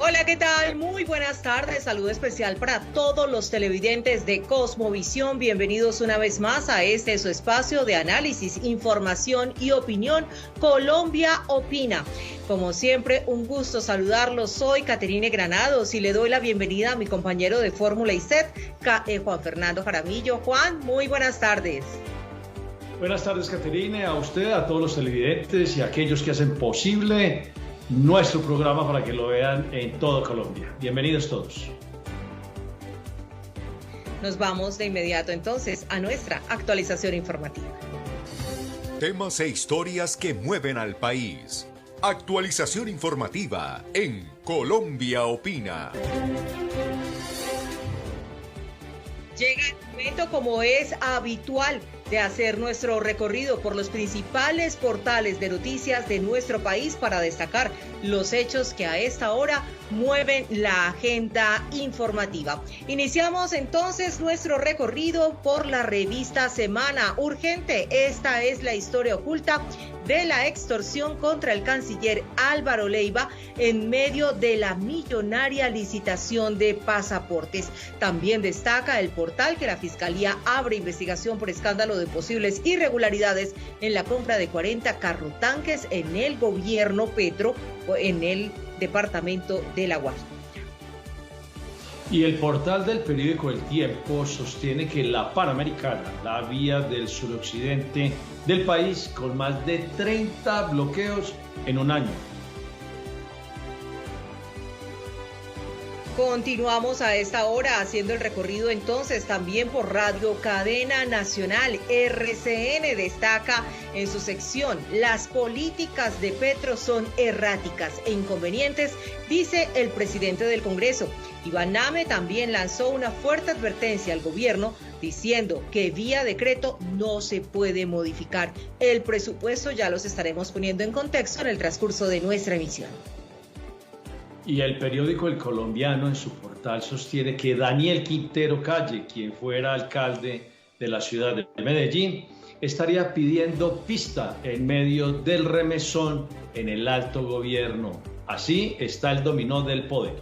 Hola, ¿qué tal? Muy buenas tardes. Saludo especial para todos los televidentes de Cosmovisión. Bienvenidos una vez más a este su espacio de análisis, información y opinión. Colombia Opina. Como siempre, un gusto saludarlos. Soy Caterine Granados y le doy la bienvenida a mi compañero de Fórmula ICET, Juan Fernando Jaramillo. Juan, muy buenas tardes. Buenas tardes, Caterine, a usted, a todos los televidentes y a aquellos que hacen posible nuestro programa para que lo vean en todo Colombia. Bienvenidos todos. Nos vamos de inmediato entonces a nuestra actualización informativa. Temas e historias que mueven al país. Actualización informativa en Colombia Opina. Llega el momento, como es habitual, de hacer nuestro recorrido por los principales portales de noticias de nuestro país para destacar los hechos que a esta hora mueven la agenda informativa. Iniciamos entonces nuestro recorrido por la revista Semana. Urgente, esta es la historia oculta de la extorsión contra el canciller Álvaro Leiva en medio de la millonaria licitación de pasaportes. También destaca el portal que la Fiscalía abre investigación por escándalo de posibles irregularidades en la compra de 40 carrotanques en el gobierno Petro en el departamento de La Guajira. Y el portal del periódico El Tiempo sostiene que la Panamericana, la vía del suroccidente del país, con más de 30 bloqueos en un año. Continuamos a esta hora haciendo el recorrido entonces también por Radio Cadena Nacional. RCN destaca en su sección: las políticas de Petro son erráticas e inconvenientes, dice el presidente del Congreso. Iván Name también lanzó una fuerte advertencia al gobierno diciendo que vía decreto no se puede modificar el presupuesto. Ya los estaremos poniendo en contexto en el transcurso de nuestra emisión. Y el periódico El Colombiano en su portal sostiene que Daniel Quintero Calle, quien fuera alcalde de la ciudad de Medellín, estaría pidiendo pista en medio del remesón en el alto gobierno. Así está el dominó del poder.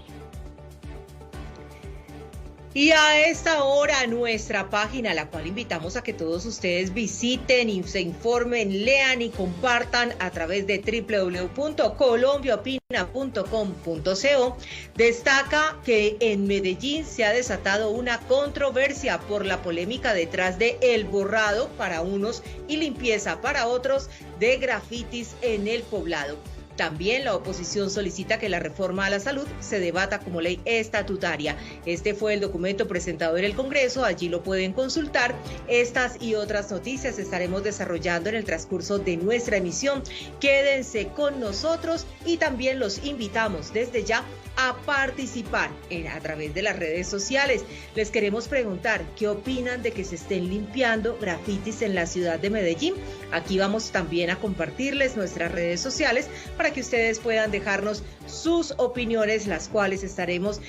Y a esta hora nuestra página, la cual invitamos a que todos ustedes visiten y se informen, lean y compartan a través de www.colombiaopina.com.co, destaca que en Medellín se ha desatado una controversia por la polémica detrás de el borrado para unos y limpieza para otros de grafitis en el poblado. También la oposición solicita que la reforma a la salud se debata como ley estatutaria. Este fue el documento presentado en el Congreso, allí lo pueden consultar. Estas y otras noticias estaremos desarrollando en el transcurso de nuestra emisión. Quédense con nosotros y también los invitamos desde ya a participar a través de las redes sociales. Les queremos preguntar qué opinan de que se estén limpiando grafitis en la ciudad de Medellín. Aquí vamos también a compartirles nuestras redes sociales para que ustedes puedan dejarnos sus opiniones, las cuales estaremos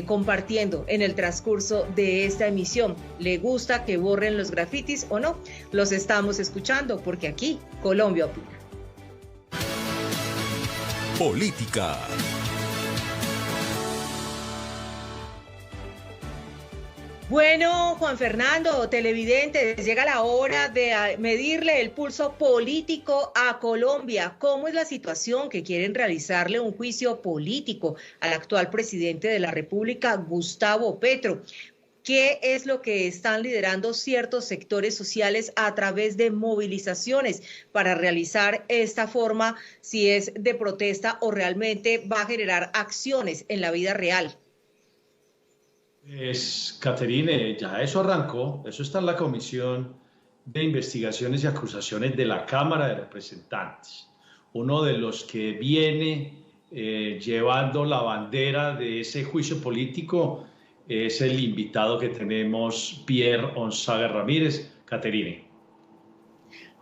compartiendo en el transcurso de esta emisión. ¿Le gusta que borren los grafitis o no? Los estamos escuchando porque aquí Colombia Opina. Política. Bueno, Juan Fernando, televidentes, llega la hora de medirle el pulso político a Colombia. ¿Cómo es la situación que quieren realizarle un juicio político al actual presidente de la República, Gustavo Petro? ¿Qué es lo que están liderando ciertos sectores sociales a través de movilizaciones para realizar esta forma, si es de protesta o realmente va a generar acciones en la vida real? Caterine, ya eso arrancó, eso está en la Comisión de Investigaciones y Acusaciones de la Cámara de Representantes. Uno de los que viene llevando la bandera de ese juicio político es el invitado que tenemos, Pierre Gonzaga Ramírez. Caterine.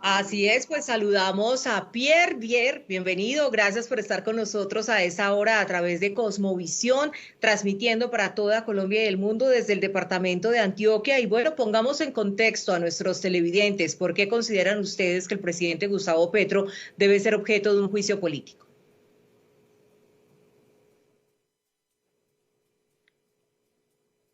Así es, pues saludamos a Pierre. Pierre, bienvenido, gracias por estar con nosotros a esta hora a través de Cosmovisión, transmitiendo para toda Colombia y el mundo desde el departamento de Antioquia. Y bueno, pongamos en contexto a nuestros televidentes, ¿por qué consideran ustedes que el presidente Gustavo Petro debe ser objeto de un juicio político?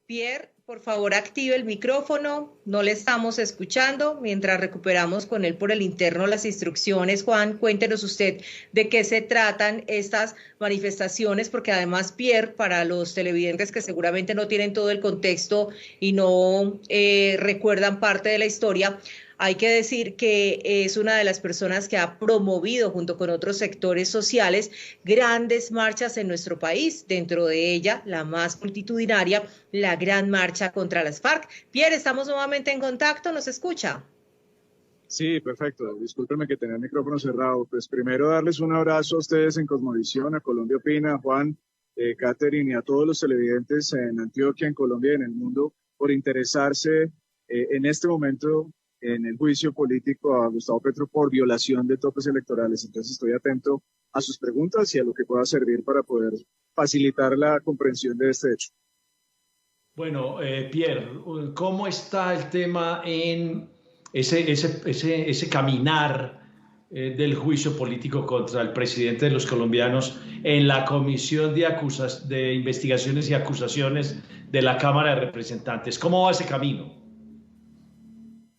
Pierre, por favor, active el micrófono. No le estamos escuchando. Mientras recuperamos con él por el interno las instrucciones, Juan, cuéntenos usted de qué se tratan estas manifestaciones, porque además, Pierre, para los televidentes que seguramente no tienen todo el contexto y no recuerdan parte de la historia, hay que decir que es una de las personas que ha promovido, junto con otros sectores sociales, grandes marchas en nuestro país. Dentro de ella, la más multitudinaria, la gran marcha contra las FARC. Pierre, estamos nuevamente en contacto, ¿nos escucha? Sí, perfecto. Discúlpenme que tenía el micrófono cerrado. Pues primero darles un abrazo a ustedes en Cosmovisión, a Colombia Opina, a Juan, Catherine y a todos los televidentes en Antioquia, en Colombia y en el mundo por interesarse en este momento en el juicio político a Gustavo Petro por violación de topes electorales. Entonces estoy atento a sus preguntas y a lo que pueda servir para poder facilitar la comprensión de este hecho. Bueno, Pierre, ¿cómo está el tema en ese caminar del juicio político contra el presidente de los colombianos en la Comisión de Investigaciones y Acusaciones de la Cámara de Representantes? ¿Cómo va ese camino?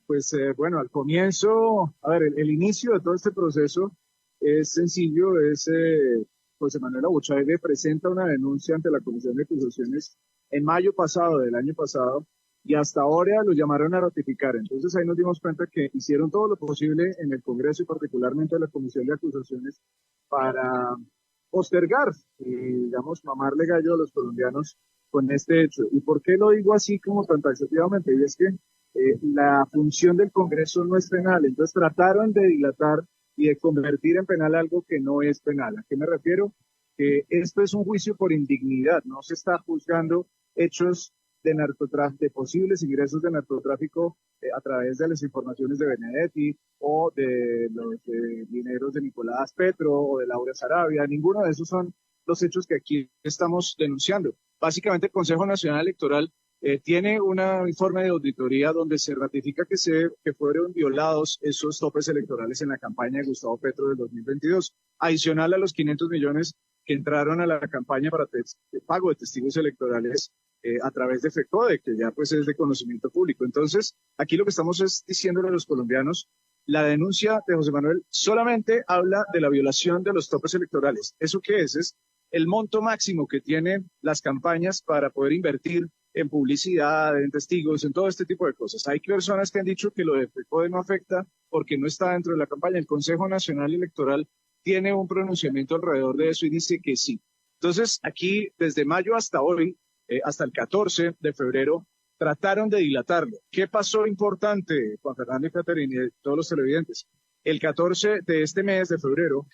Pues bueno, al comienzo, a ver, el inicio de todo este proceso es sencillo, José Manuel Abuchaire presenta una denuncia ante la Comisión de Acusaciones en mayo pasado, del año pasado, y hasta ahora lo llamaron a ratificar. Entonces ahí nos dimos cuenta que hicieron todo lo posible en el Congreso y particularmente en la Comisión de Acusaciones para postergar y, digamos, mamarle gallo a los colombianos con este hecho. ¿Y por qué lo digo así como tan taxativamente? Y es que la función del Congreso no es penal, entonces trataron de dilatar y de convertir en penal algo que no es penal. ¿A qué me refiero? Que esto es un juicio por indignidad, no se está juzgando hechos de narcotráfico, de posibles ingresos de narcotráfico a través de las informaciones de Benedetti o de los dineros de Nicolás Petro o de Laura Sarabia. Ninguno de esos son los hechos que aquí estamos denunciando. Básicamente el Consejo Nacional Electoral tiene un informe de auditoría donde se ratifica que fueron violados esos topes electorales en la campaña de Gustavo Petro del 2022, adicional a los 500 millones que entraron a la campaña para pago de testigos electorales a través de FECODE, que ya pues es de conocimiento público. Entonces, aquí lo que estamos es diciéndole a los colombianos, la denuncia de José Manuel solamente habla de la violación de los topes electorales. ¿Eso qué es? Es el monto máximo que tienen las campañas para poder invertir en publicidad, en testigos, en todo este tipo de cosas. Hay personas que han dicho que lo de FECODE no afecta porque no está dentro de la campaña. El Consejo Nacional Electoral tiene un pronunciamiento alrededor de eso y dice que sí. Entonces, aquí, desde mayo hasta hoy, hasta el 14 de febrero, trataron de dilatarlo. ¿Qué pasó importante, Juan Fernando y Caterina y todos los televidentes? El 14 de este mes de febrero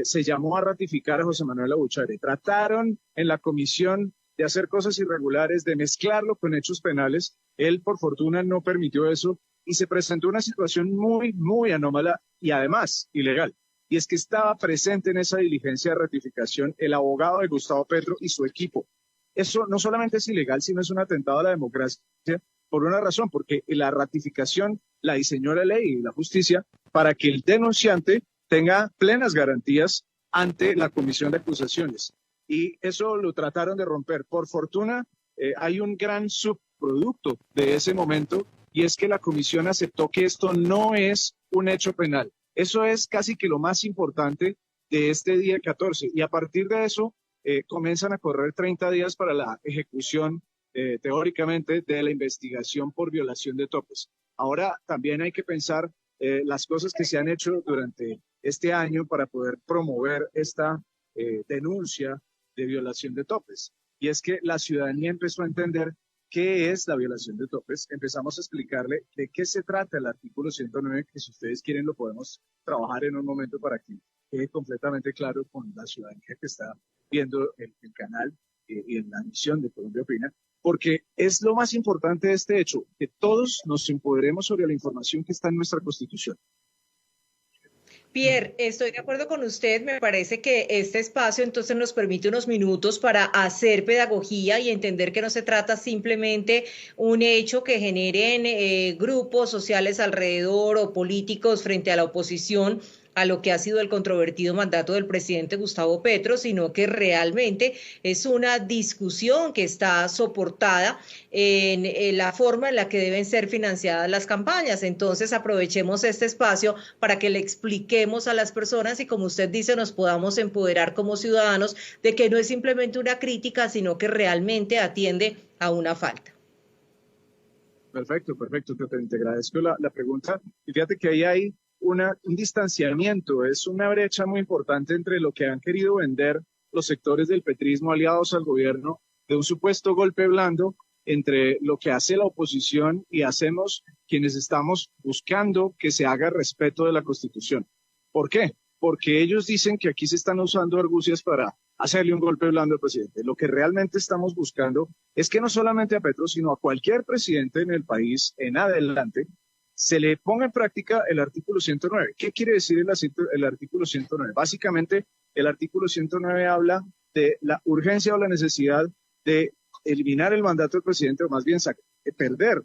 se llamó a ratificar a José Manuel Abuchaire. Trataron en la comisión de hacer cosas irregulares, de mezclarlo con hechos penales. Él, por fortuna, no permitió eso y se presentó una situación muy, muy anómala y además ilegal. Y es que estaba presente en esa diligencia de ratificación el abogado de Gustavo Petro y su equipo. Eso no solamente es ilegal, sino es un atentado a la democracia por una razón, porque la ratificación la diseñó la ley y la justicia para que el denunciante tenga plenas garantías ante la comisión de acusaciones. Y eso lo trataron de romper. Por fortuna, hay un gran subproducto de ese momento y es que la comisión aceptó que esto no es un hecho penal. Eso es casi que lo más importante de este día 14. Y a partir de eso, comienzan a correr 30 días para la ejecución, teóricamente, de la investigación por violación de topes. Ahora también hay que pensar las cosas que se han hecho durante este año para poder promover esta denuncia de violación de topes. Y es que la ciudadanía empezó a entender qué es la violación de topes. Empezamos a explicarle de qué se trata el artículo 109, que si ustedes quieren lo podemos trabajar en un momento para que quede completamente claro con la ciudadanía que está viendo el canal y en la emisión de Colombia Opina, porque es lo más importante de este hecho, que todos nos empoderemos sobre la información que está en nuestra Constitución. Pierre, estoy de acuerdo con usted. Me parece que este espacio entonces nos permite unos minutos para hacer pedagogía y entender que no se trata simplemente un hecho que generen grupos sociales alrededor o políticos frente a la oposición a lo que ha sido el controvertido mandato del presidente Gustavo Petro, sino que realmente es una discusión que está soportada en la forma en la que deben ser financiadas las campañas. Entonces aprovechemos este espacio para que le expliquemos a las personas y, como usted dice, nos podamos empoderar como ciudadanos de que no es simplemente una crítica, sino que realmente atiende a una falta. Perfecto, perfecto. Te agradezco la pregunta. Y fíjate que ahí hay un distanciamiento, es una brecha muy importante entre lo que han querido vender los sectores del petrismo aliados al gobierno de un supuesto golpe blando entre lo que hace la oposición y hacemos quienes estamos buscando que se haga respeto de la Constitución. ¿Por qué? Porque ellos dicen que aquí se están usando argucias para hacerle un golpe blando al presidente. Lo que realmente estamos buscando es que no solamente a Petro, sino a cualquier presidente en el país en adelante se le ponga en práctica el artículo 109. ¿Qué quiere decir el artículo 109? Básicamente, el artículo 109 habla de la urgencia o la necesidad de eliminar el mandato del presidente, o más bien perder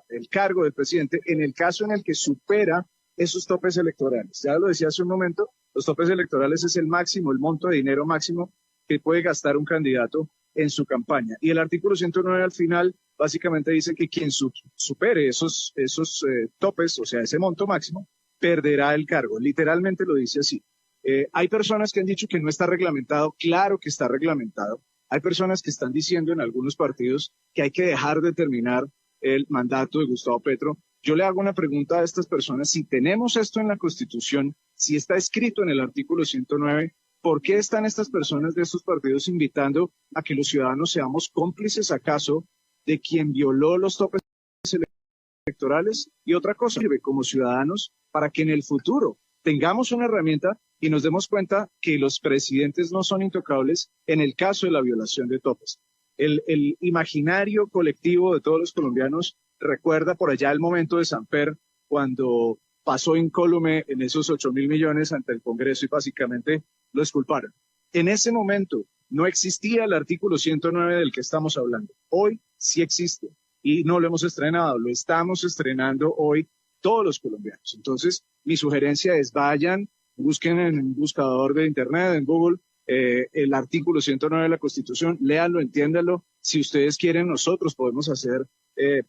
el cargo del presidente en el caso en el que supera esos topes electorales. Ya lo decía hace un momento, los topes electorales es el máximo, el monto de dinero máximo que puede gastar un candidato en su campaña. Y el artículo 109 al final básicamente dice que quien supere esos topes, o sea, ese monto máximo, perderá el cargo. Literalmente lo dice así. Hay personas que han dicho que no está reglamentado. Claro que está reglamentado. Hay personas que están diciendo en algunos partidos que hay que dejar de terminar el mandato de Gustavo Petro. Yo le hago una pregunta a estas personas. Si tenemos esto en la Constitución, si está escrito en el artículo 109, ¿por qué están estas personas de estos partidos invitando a que los ciudadanos seamos cómplices acaso de quien violó los topes electorales? Y otra cosa, sirve como ciudadanos para que en el futuro tengamos una herramienta y nos demos cuenta que los presidentes no son intocables en el caso de la violación de topes. El imaginario colectivo de todos los colombianos recuerda por allá el momento de Samper, cuando pasó incólume en esos 8.000 millones ante el Congreso y básicamente lo exculparon. En ese momento no existía el artículo 109 del que estamos hablando. Hoy sí existe y no lo hemos estrenado, lo estamos estrenando hoy todos los colombianos. Entonces, mi sugerencia es vayan, busquen en un buscador de internet, en Google, el artículo 109 de la Constitución, léanlo, entiéndanlo. Si ustedes quieren, nosotros podemos hacer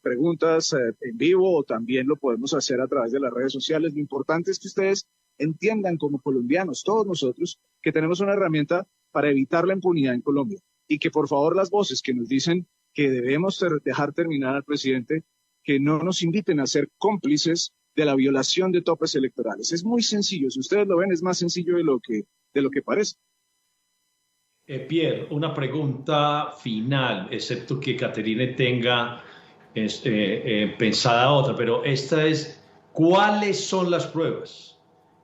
preguntas en vivo o también lo podemos hacer a través de las redes sociales. Lo importante es que ustedes entiendan como colombianos, todos nosotros, que tenemos una herramienta para evitar la impunidad en Colombia y que por favor las voces que nos dicen que debemos dejar terminar al presidente, que no nos inviten a ser cómplices de la violación de topes electorales. Es muy sencillo, si ustedes lo ven es más sencillo de lo que parece. Pierre, una pregunta final, excepto que Caterine tenga pensada otra, pero esta es, ¿cuáles son las pruebas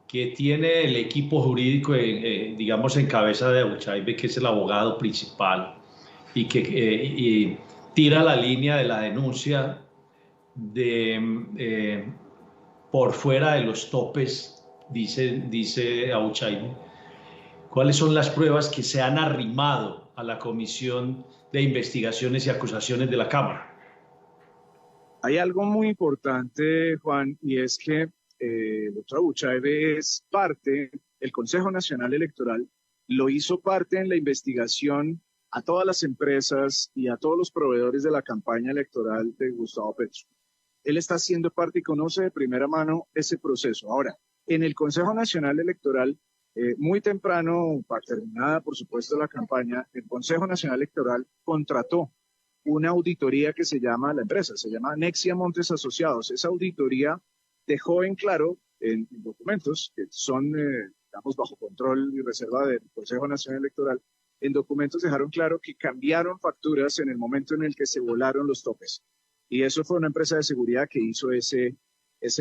que tiene el equipo jurídico, digamos, en cabeza de Abuchaibe, que es el abogado principal, y que tira la línea de la denuncia por fuera de los topes, dice Abuchaibe? ¿Cuáles son las pruebas que se han arrimado a la Comisión de Investigaciones y Acusaciones de la Cámara? Hay algo muy importante, Juan, y es que el doctor Abuchaibe es parte, el Consejo Nacional Electoral lo hizo parte en la investigación a todas las empresas y a todos los proveedores de la campaña electoral de Gustavo Petro. Él está siendo parte y conoce de primera mano ese proceso. Ahora, en el Consejo Nacional Electoral, muy temprano, para terminada, por supuesto, la campaña, el Consejo Nacional Electoral contrató una auditoría que se llama Nexia Montes Asociados. Esa auditoría dejó en claro en documentos que son, digamos, bajo control y reserva del Consejo Nacional Electoral, en documentos dejaron claro que cambiaron facturas en el momento en el que se volaron los topes. Y eso fue una empresa de seguridad que hizo ese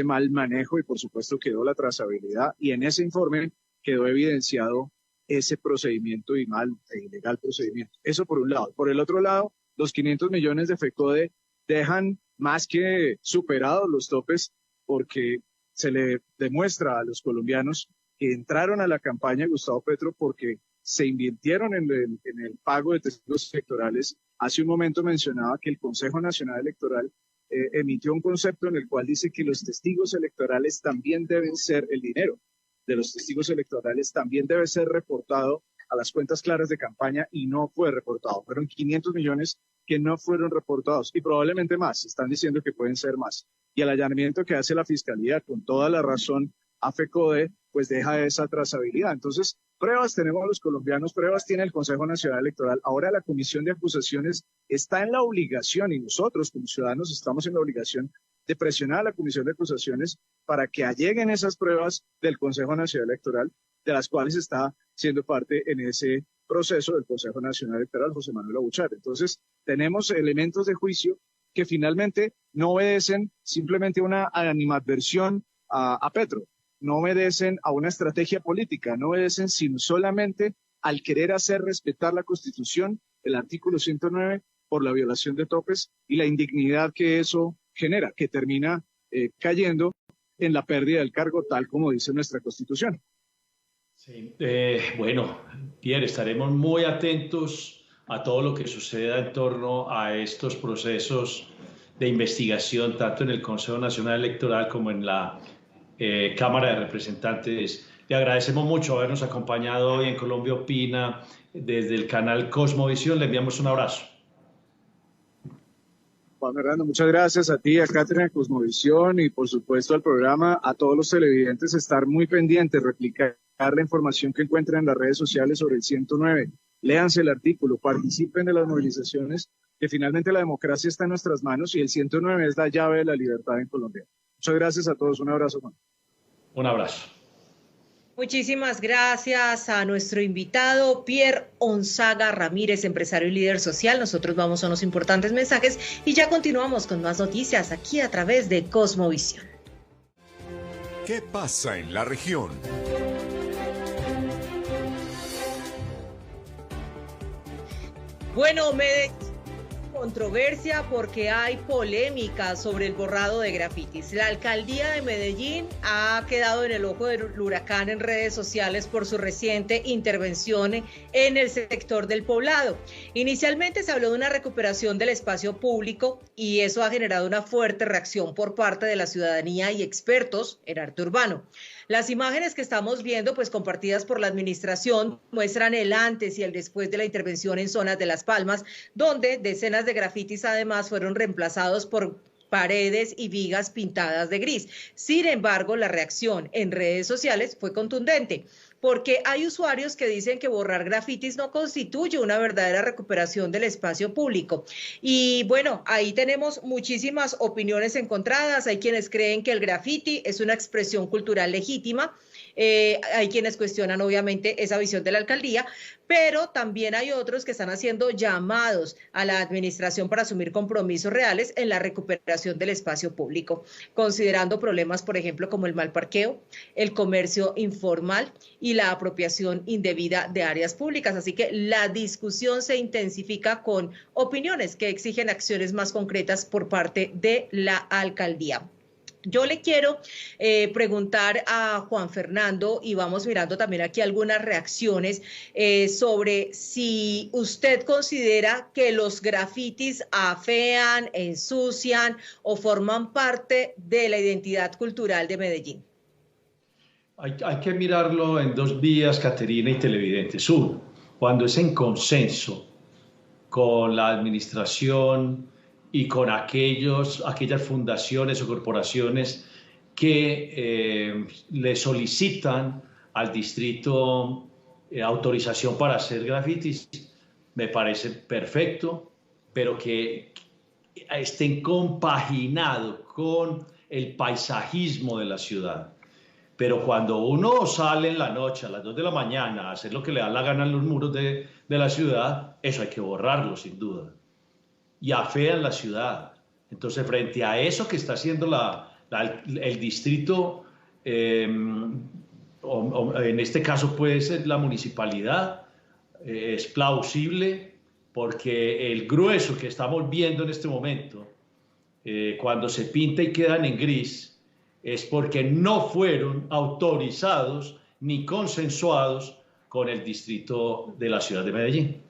mal manejo y por supuesto quedó la trazabilidad y en ese informe quedó evidenciado ese procedimiento e ilegal procedimiento. Eso por un lado. Por el otro lado, los 500 millones de FECODE dejan más que superados los topes porque se le demuestra a los colombianos que entraron a la campaña de Gustavo Petro porque se invirtieron en el pago de testigos electorales. Hace un momento mencionaba que el Consejo Nacional Electoral emitió un concepto en el cual dice que los testigos electorales también deben ser el dinero. de los testigos electorales también debe ser reportado a las cuentas claras de campaña y no fue reportado. Fueron 500 millones que no fueron reportados y probablemente más, están diciendo que pueden ser más. Y el allanamiento que hace la Fiscalía, con toda la razón, a FECODE, pues deja esa trazabilidad. Entonces, pruebas tenemos los colombianos, pruebas tiene el Consejo Nacional Electoral. Ahora la Comisión de Acusaciones está en la obligación, y nosotros como ciudadanos estamos en la obligación de presionar a la Comisión de Acusaciones para que alleguen esas pruebas del Consejo Nacional Electoral, de las cuales está siendo parte en ese proceso del Consejo Nacional Electoral José Manuel Abuchar. Entonces, tenemos elementos de juicio que finalmente no obedecen simplemente una animadversión a Petro, no obedecen a una estrategia política, no obedecen sino solamente al querer hacer respetar la Constitución, el artículo 109, por la violación de topes y la indignidad que eso genera, que termina cayendo en la pérdida del cargo, tal como dice nuestra Constitución. Sí, bueno, Pierre, estaremos muy atentos a todo lo que suceda en torno a estos procesos de investigación, tanto en el Consejo Nacional Electoral como en la Cámara de Representantes. Le agradecemos mucho habernos acompañado hoy en Colombia Opina desde el canal Cosmovisión. Le enviamos un abrazo. Juan Fernando, muchas gracias a ti, a Catherine de Cosmovisión y por supuesto al programa, a todos los televidentes, estar muy pendientes, replicar la información que encuentran en las redes sociales sobre el 109. Léanse el artículo, participen de las movilizaciones, que finalmente la democracia está en nuestras manos y el 109 es la llave de la libertad en Colombia. Muchas gracias a todos, un abrazo, Juan. Un abrazo. Muchísimas gracias a nuestro invitado, Pierre Onzaga Ramírez, empresario y líder social. Nosotros vamos a unos importantes mensajes y ya continuamos con más noticias aquí a través de Cosmovisión. ¿Qué pasa en la región? Bueno, Medellín, controversia porque hay polémica sobre el borrado de grafitis. La alcaldía de Medellín ha quedado en el ojo del huracán en redes sociales por su reciente intervención en el sector del Poblado. Inicialmente se habló de una recuperación del espacio público y eso ha generado una fuerte reacción por parte de la ciudadanía y expertos en arte urbano. Las imágenes que estamos viendo, pues compartidas por la administración, muestran el antes y el después de la intervención en zonas de Las Palmas, donde decenas de grafitis además fueron reemplazados por paredes y vigas pintadas de gris. Sin embargo, la reacción en redes sociales fue contundente, porque hay usuarios que dicen que borrar grafitis no constituye una verdadera recuperación del espacio público. Y bueno, ahí tenemos muchísimas opiniones encontradas. Hay quienes creen que el grafiti es una expresión cultural legítima. Hay quienes cuestionan obviamente esa visión de la alcaldía, pero también hay otros que están haciendo llamados a la administración para asumir compromisos reales en la recuperación del espacio público, considerando problemas, por ejemplo, como el mal parqueo, el comercio informal y la apropiación indebida de áreas públicas. Así que la discusión se intensifica con opiniones que exigen acciones más concretas por parte de la alcaldía. Yo le quiero preguntar a Juan Fernando, y vamos mirando también aquí algunas reacciones sobre si usted considera que los grafitis afean, ensucian o forman parte de la identidad cultural de Medellín. Hay que mirarlo en dos vías, Caterina y televidentes. Uno, cuando es en consenso con la administración y con aquellas fundaciones o corporaciones que le solicitan al distrito autorización para hacer grafitis, me parece perfecto, pero que estén compaginados con el paisajismo de la ciudad. Pero cuando uno sale en la noche a las 2 de la mañana a hacer lo que le da la gana en los muros de la ciudad, eso hay que borrarlo sin duda. Y afean la ciudad. Entonces, frente a eso que está haciendo el distrito, o en este caso puede ser la municipalidad, es plausible porque el grueso que estamos viendo en este momento, cuando se pinta y quedan en gris, es porque no fueron autorizados ni consensuados con el distrito de la ciudad de Medellín.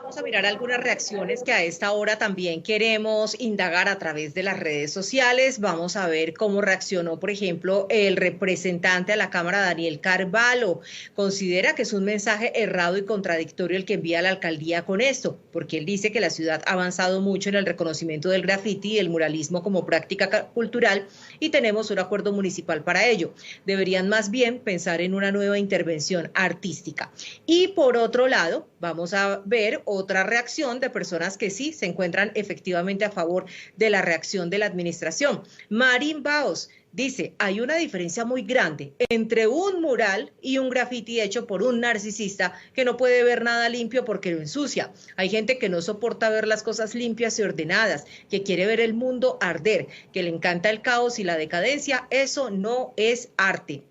Vamos a mirar algunas reacciones que a esta hora también queremos indagar a través de las redes sociales. Vamos a ver cómo reaccionó, por ejemplo, el representante a la Cámara, Daniel Carvalho. Considera que es un mensaje errado y contradictorio el que envía a la alcaldía con esto, porque él dice que la ciudad ha avanzado mucho en el reconocimiento del graffiti y el muralismo como práctica cultural y tenemos un acuerdo municipal para ello. Deberían más bien pensar en una nueva intervención artística. Y por otro lado, vamos a ver otra reacción de personas que sí se encuentran efectivamente a favor de la reacción de la administración. Marín Baos dice, hay una diferencia muy grande entre un mural y un grafiti hecho por un narcisista que no puede ver nada limpio porque lo ensucia. Hay gente que no soporta ver las cosas limpias y ordenadas, que quiere ver el mundo arder, que le encanta el caos y la decadencia. Eso no es arte.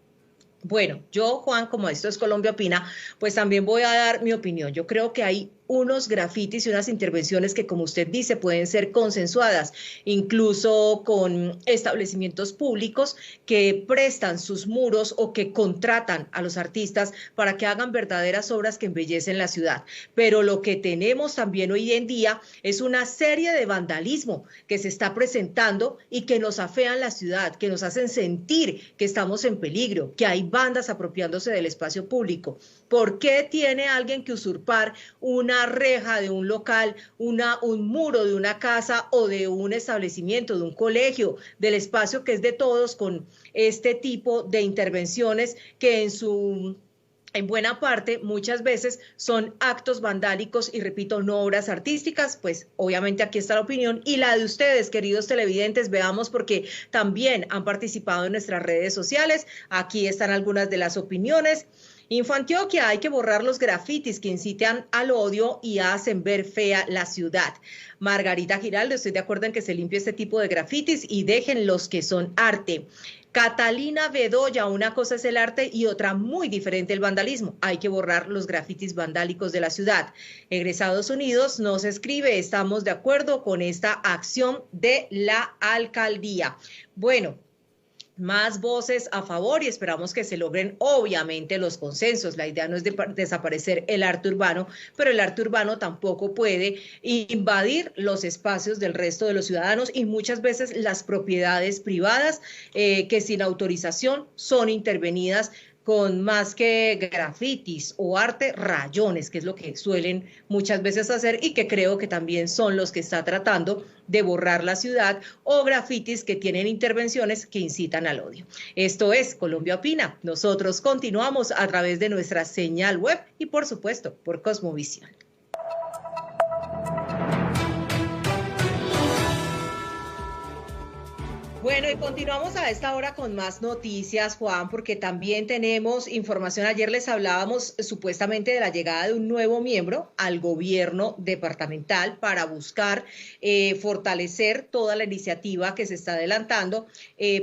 Bueno, yo, Juan, como esto es Colombia Opina, pues también voy a dar mi opinión. Yo creo que hay unos grafitis y unas intervenciones que, como usted dice, pueden ser consensuadas, incluso con establecimientos públicos que prestan sus muros o que contratan a los artistas para que hagan verdaderas obras que embellecen la ciudad. Pero lo que tenemos también hoy en día es una serie de vandalismo que se está presentando y que nos afean la ciudad, que nos hacen sentir que estamos en peligro, que hay bandas apropiándose del espacio público. ¿Por qué tiene alguien que usurpar una reja de un local, un muro de una casa o de un establecimiento, de un colegio, del espacio que es de todos, con este tipo de intervenciones que en buena parte, muchas veces son actos vandálicos y, repito, no obras artísticas? Pues obviamente aquí está la opinión y la de ustedes, queridos televidentes. Veamos, porque también han participado en nuestras redes sociales. Aquí están algunas de las opiniones. Infoantioquia, hay que borrar los grafitis que incitan al odio y hacen ver fea la ciudad. Margarita Giraldo, estoy de acuerdo en que se limpie este tipo de grafitis y dejen los que son arte. Catalina Bedoya, una cosa es el arte y otra muy diferente el vandalismo. Hay que borrar los grafitis vandálicos de la ciudad. Egresados Unidos nos escribe, estamos de acuerdo con esta acción de la alcaldía. Bueno, más voces a favor y esperamos que se logren obviamente los consensos. La idea no es desaparecer el arte urbano, pero el arte urbano tampoco puede invadir los espacios del resto de los ciudadanos y muchas veces las propiedades privadas que sin autorización son intervenidas con más que grafitis o arte, rayones, que es lo que suelen muchas veces hacer y que creo que también son los que está tratando de borrar la ciudad, o grafitis que tienen intervenciones que incitan al odio. Esto es Colombia Opina. Nosotros continuamos a través de nuestra señal web y, por supuesto, por Cosmovisión. Bueno, y continuamos a esta hora con más noticias, Juan, porque también tenemos información. Ayer les hablábamos supuestamente de la llegada de un nuevo miembro al gobierno departamental para buscar fortalecer toda la iniciativa que se está adelantando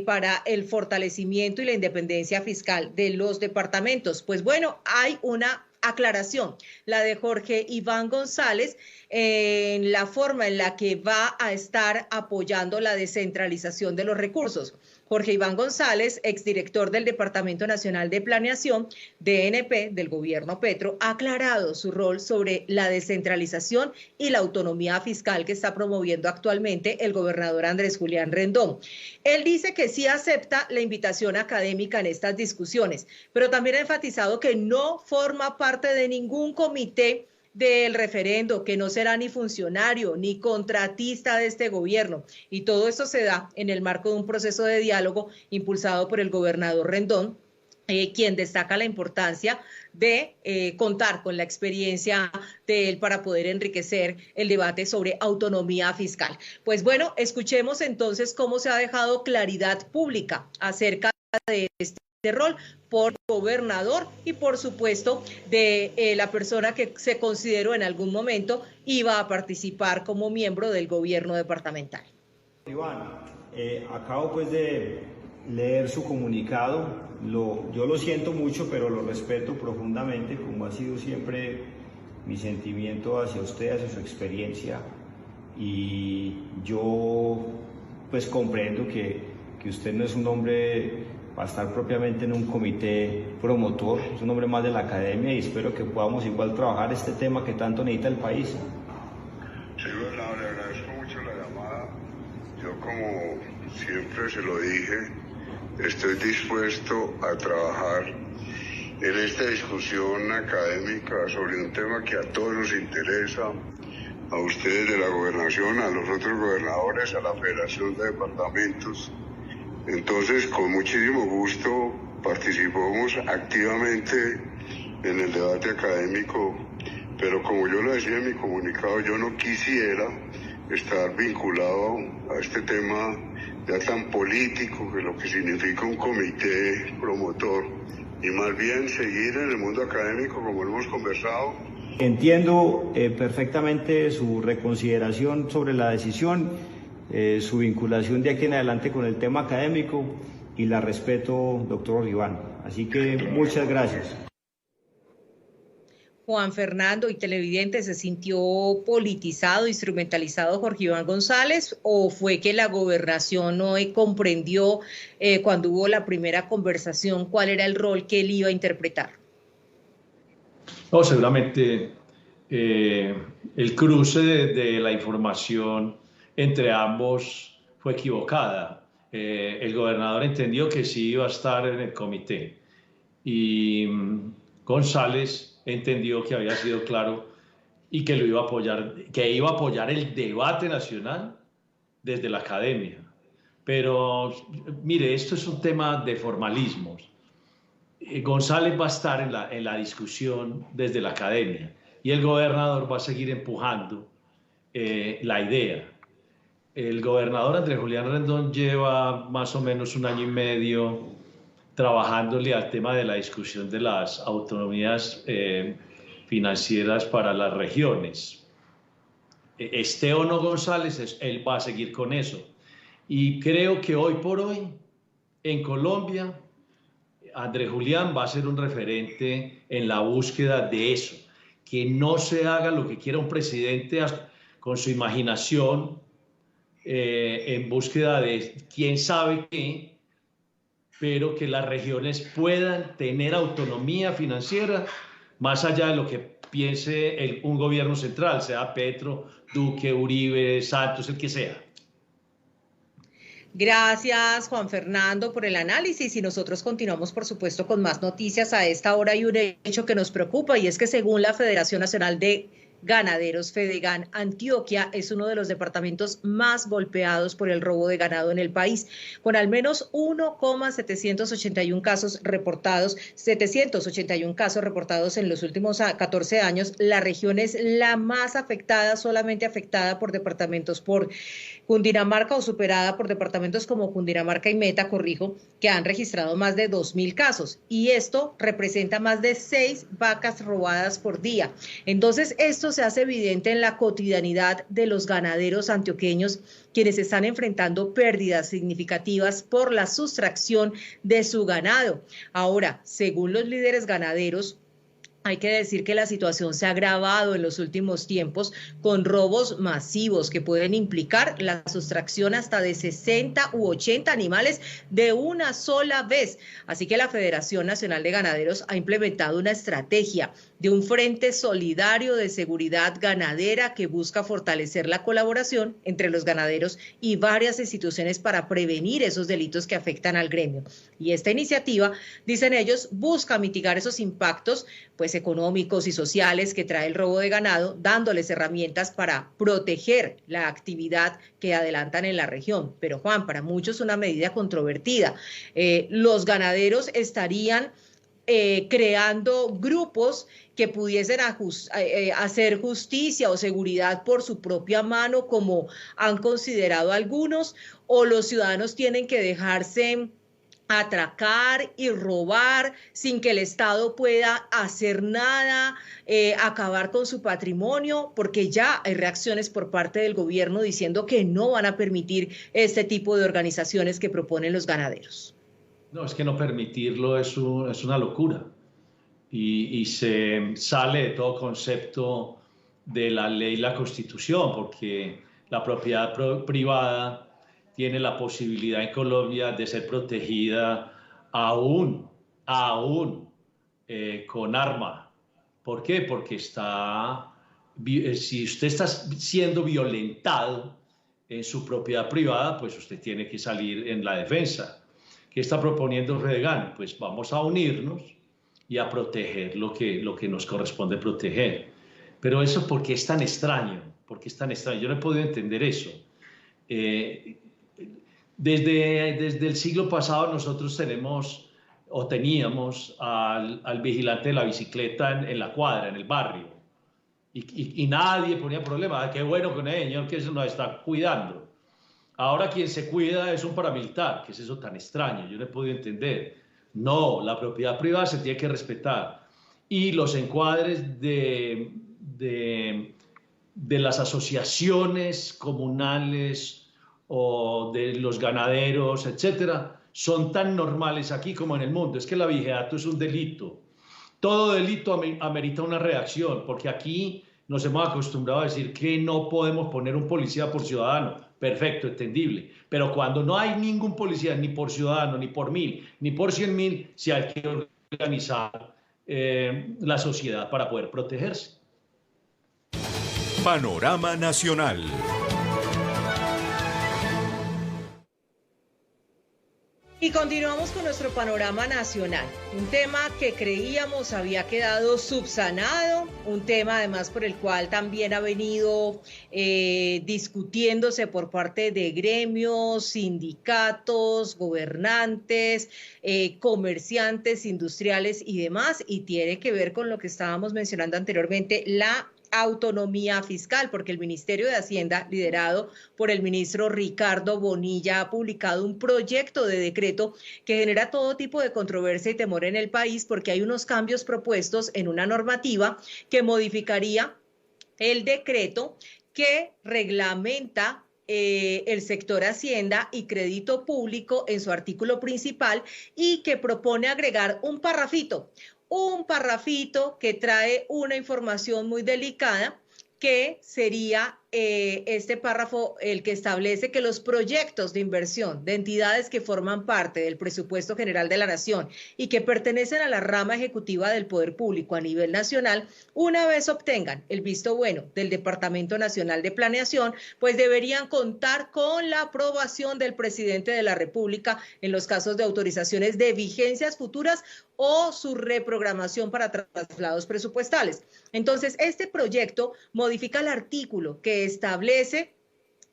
para el fortalecimiento y la independencia fiscal de los departamentos. Pues bueno, hay una aclaración, la de Jorge Iván González, en la forma en la que va a estar apoyando la descentralización de los recursos. Jorge Iván González, exdirector del Departamento Nacional de Planeación, DNP, del gobierno Petro, ha aclarado su rol sobre la descentralización y la autonomía fiscal que está promoviendo actualmente el gobernador Andrés Julián Rendón. Él dice que sí acepta la invitación académica en estas discusiones, pero también ha enfatizado que no forma parte de ningún comité del referendo, que no será ni funcionario ni contratista de este gobierno. Y todo esto se da en el marco de un proceso de diálogo impulsado por el gobernador Rendón, quien destaca la importancia de contar con la experiencia de él para poder enriquecer el debate sobre autonomía fiscal. Pues bueno, escuchemos entonces cómo se ha dejado claridad pública acerca de este rol por el gobernador y por supuesto de la persona que se consideró en algún momento iba a participar como miembro del gobierno departamental. Iván, acabo pues de leer su comunicado, yo lo siento mucho, pero lo respeto profundamente, como ha sido siempre mi sentimiento hacia usted, hacia su experiencia, y yo pues comprendo que usted no es un hombre para estar propiamente en un comité promotor. Es un hombre más de la academia y espero que podamos igual trabajar este tema que tanto necesita el país. Sí, bueno, le agradezco mucho la llamada. Yo, como siempre se lo dije, estoy dispuesto a trabajar en esta discusión académica sobre un tema que a todos nos interesa, a ustedes de la gobernación, a los otros gobernadores, a la Federación de Departamentos. Entonces, con muchísimo gusto participamos activamente en el debate académico, pero como yo lo decía en mi comunicado, yo no quisiera estar vinculado a este tema ya tan político, que lo que significa un comité promotor, y más bien seguir en el mundo académico como hemos conversado. Entiendo perfectamente su reconsideración sobre la decisión, su vinculación de aquí en adelante con el tema académico, y la respeto, doctor Iván. Así que muchas gracias. Juan Fernando y televidente, ¿se sintió politizado, instrumentalizado Jorge Iván González, o fue que la gobernación no comprendió cuando hubo la primera conversación cuál era el rol que él iba a interpretar? No, seguramente el cruce de la información entre ambos fue equivocada. El gobernador entendió que sí iba a estar en el comité y González entendió que había sido claro y que lo iba a apoyar, que iba a apoyar el debate nacional desde la academia. Pero mire, esto es un tema de formalismos. González va a estar en la discusión desde la academia y el gobernador va a seguir empujando la idea. El gobernador Andrés Julián Rendón lleva más o menos 1 año y medio trabajándole al tema de la discusión de las autonomías financieras para las regiones. Esté o no González, él va a seguir con eso. Y creo que hoy por hoy, en Colombia, Andrés Julián va a ser un referente en la búsqueda de eso, que no se haga lo que quiera un presidente con su imaginación en búsqueda de quién sabe qué, pero que las regiones puedan tener autonomía financiera más allá de lo que piense un gobierno central, sea Petro, Duque, Uribe, Santos, el que sea. Gracias, Juan Fernando, por el análisis, y nosotros continuamos, por supuesto, con más noticias. A esta hora hay un hecho que nos preocupa, y es que según la Federación Nacional de Ganaderos, Fedegan, Antioquia es uno de los departamentos más golpeados por el robo de ganado en el país, con al menos 781 casos reportados en los últimos 14 años. La región es la más afectada, solamente afectada por departamentos por Cundinamarca, o superada por departamentos como Cundinamarca y Meta, que han registrado más de 2.000 casos, y esto representa más de 6 vacas robadas por día. Entonces, esto se hace evidente en la cotidianidad de los ganaderos antioqueños, quienes están enfrentando pérdidas significativas por la sustracción de su ganado. Ahora, según los líderes ganaderos, hay que decir que la situación se ha agravado en los últimos tiempos con robos masivos que pueden implicar la sustracción hasta de 60 u 80 animales de una sola vez. Así que la Federación Nacional de Ganaderos ha implementado una estrategia de un frente solidario de seguridad ganadera que busca fortalecer la colaboración entre los ganaderos y varias instituciones para prevenir esos delitos que afectan al gremio. Y esta iniciativa, dicen ellos, busca mitigar esos impactos económicos y sociales que trae el robo de ganado, dándoles herramientas para proteger la actividad que adelantan en la región. Pero, Juan, para muchos una medida controvertida. Los ganaderos estarían creando grupos que pudiesen hacer justicia o seguridad por su propia mano, como han considerado algunos, o los ciudadanos tienen que dejarse atracar y robar sin que el Estado pueda hacer nada, acabar con su patrimonio, porque ya hay reacciones por parte del gobierno diciendo que no van a permitir este tipo de organizaciones que proponen los ganaderos. No, es que no permitirlo es una locura y se sale de todo concepto de la ley y la Constitución, porque la propiedad privada tiene la posibilidad en Colombia de ser protegida aún con arma. ¿Por qué? Porque si usted está siendo violentado en su propiedad privada, pues usted tiene que salir en la defensa. ¿Qué está proponiendo Redegan? Pues vamos a unirnos y a proteger lo que nos corresponde proteger. Pero eso, ¿por qué es tan extraño? ¿Por qué es tan extraño? Yo no he podido entender eso. Desde el siglo pasado nosotros teníamos al vigilante de la bicicleta en la cuadra, en el barrio, y nadie ponía problema. Qué bueno con el señor que se nos está cuidando. Ahora quien se cuida es un paramilitar. ¿Qué es eso tan extraño? Yo no he podido entender. No, la propiedad privada se tiene que respetar, y los encuadres de las asociaciones comunales o de los ganaderos, etcétera, son tan normales aquí como en el mundo. Es que el abigeato es un delito. Todo delito amerita una reacción, porque aquí nos hemos acostumbrado a decir que no podemos poner un policía por ciudadano. Perfecto, entendible. Pero cuando no hay ningún policía, ni por ciudadano, ni por 1000, ni por 100.000, sí hay que organizar la sociedad para poder protegerse. Panorama Nacional. Y continuamos con nuestro panorama nacional, un tema que creíamos había quedado subsanado, un tema además por el cual también ha venido discutiéndose por parte de gremios, sindicatos, gobernantes, comerciantes, industriales y demás, y tiene que ver con lo que estábamos mencionando anteriormente, la autonomía fiscal, porque el Ministerio de Hacienda, liderado por el ministro Ricardo Bonilla, ha publicado un proyecto de decreto que genera todo tipo de controversia y temor en el país, porque hay unos cambios propuestos en una normativa que modificaría el decreto que reglamenta el sector Hacienda y Crédito Público en su artículo principal, y que propone agregar un parrafito que trae una información muy delicada, que sería este párrafo el que establece que los proyectos de inversión de entidades que forman parte del presupuesto general de la Nación y que pertenecen a la rama ejecutiva del Poder Público a nivel nacional, una vez obtengan el visto bueno del Departamento Nacional de Planeación, pues deberían contar con la aprobación del presidente de la República en los casos de autorizaciones de vigencias futuras o su reprogramación para traslados presupuestales. Entonces, este proyecto modifica el artículo que establece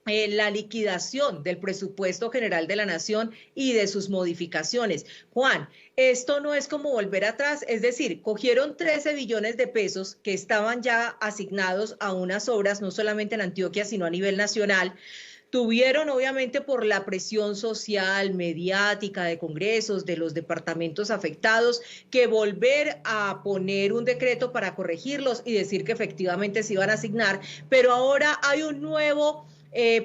la liquidación del presupuesto general de la Nación y de sus modificaciones. Juan, esto no es como volver atrás, es decir, cogieron 13 billones de pesos que estaban ya asignados a unas obras, no solamente en Antioquia, sino a nivel nacional. Tuvieron, obviamente, por la presión social, mediática, de congresos, de los departamentos afectados, que volver a poner un decreto para corregirlos y decir que efectivamente se iban a asignar, pero ahora hay un nuevo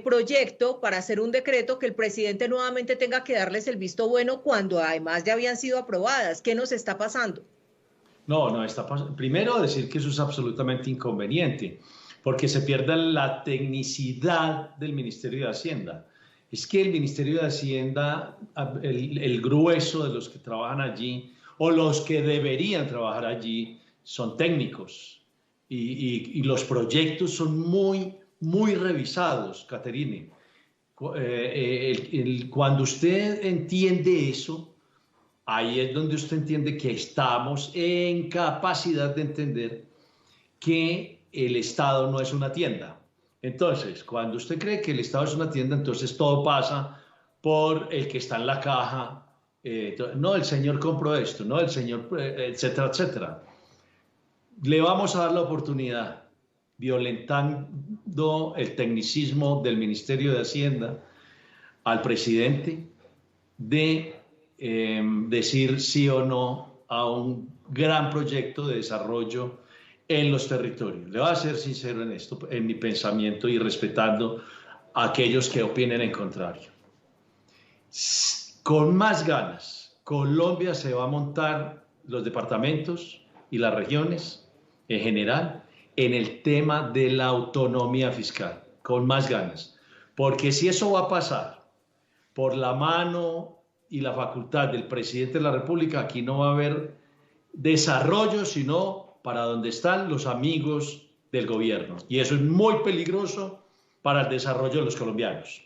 proyecto para hacer un decreto que el presidente nuevamente tenga que darles el visto bueno cuando además ya habían sido aprobadas. ¿Qué nos está pasando? No está pasando. Primero, decir que eso es absolutamente inconveniente, porque se pierde la tecnicidad del Ministerio de Hacienda. Es que el Ministerio de Hacienda, el grueso de los que trabajan allí, o los que deberían trabajar allí, son técnicos. Y los proyectos son muy revisados, Caterine. Cuando usted entiende eso, ahí es donde usted entiende que estamos en capacidad de entender que el Estado no es una tienda. Entonces, cuando usted cree que el Estado es una tienda, entonces todo pasa por el que está en la caja. No, el señor compró esto, no, el señor, etcétera, etcétera. Le vamos a dar la oportunidad, violentando el tecnicismo del Ministerio de Hacienda, al presidente de decir sí o no a un gran proyecto de desarrollo en los territorios. Le voy a ser sincero en esto, en mi pensamiento, y respetando a aquellos que opinen en contrario. Con más ganas, Colombia se va a montar, los departamentos y las regiones en general, en el tema de la autonomía fiscal, con más ganas. Porque si eso va a pasar por la mano y la facultad del presidente de la República, aquí no va a haber desarrollo, sino para donde están los amigos del gobierno. Y eso es muy peligroso para el desarrollo de los colombianos.